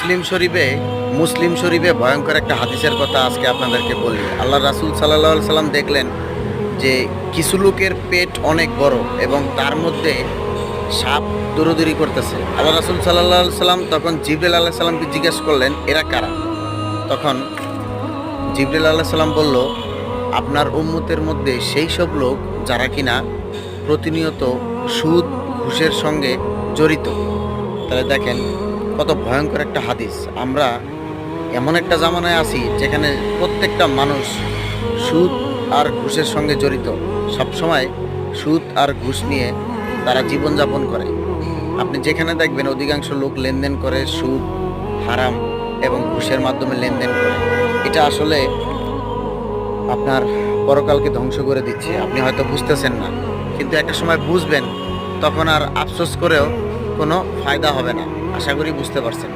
মুসলিম শরীফে ভয়ঙ্কর একটা হাদিসের কথা আজকে আপনাদেরকে বলি। আল্লাহ রাসূল সাল্লাল্লাহু আলাইহি সাল্লাম দেখলেন যে কিছু লোকের পেট অনেক বড় এবং তার মধ্যে সাপ দৌড়াদৌড়ি করতেছে। আল্লাহ রাসূল সাল্লাল্লাহু আলাইহি সাল্লাম তখন জিবরিল আলাইহিস সালামকে জিজ্ঞেস করলেন, এরা কারা? তখন জিবরিল আলাইহিস সালাম বলল, আপনার উম্মতের মধ্যে সেই সব লোক যারা কিনা প্রতিনিয়ত সুদ ঘুষের সঙ্গে জড়িত। তাহলে দেখেন কত ভয়ঙ্কর একটা হাদিস। আমরা এমন একটা জামানায় আছি যেখানে প্রত্যেকটা মানুষ সুদ আর ঘুষের সঙ্গে জড়িত। সবসময় সুদ আর ঘুষ নিয়ে তারা জীবনযাপন করে। আপনি যেখানে দেখবেন অধিকাংশ লোক লেনদেন করে সুদ, হারাম এবং ঘুষের মাধ্যমে লেনদেন করে। এটা আসলে আপনার পরকালকে ধ্বংস করে দিচ্ছে। আপনি হয়তো বুঝতেছেন না, কিন্তু একটা সময় বুঝবেন, তখন আর আফসোস করেও কোনো ফায়দা হবে না। আশা করি বুঝতে পারছেন।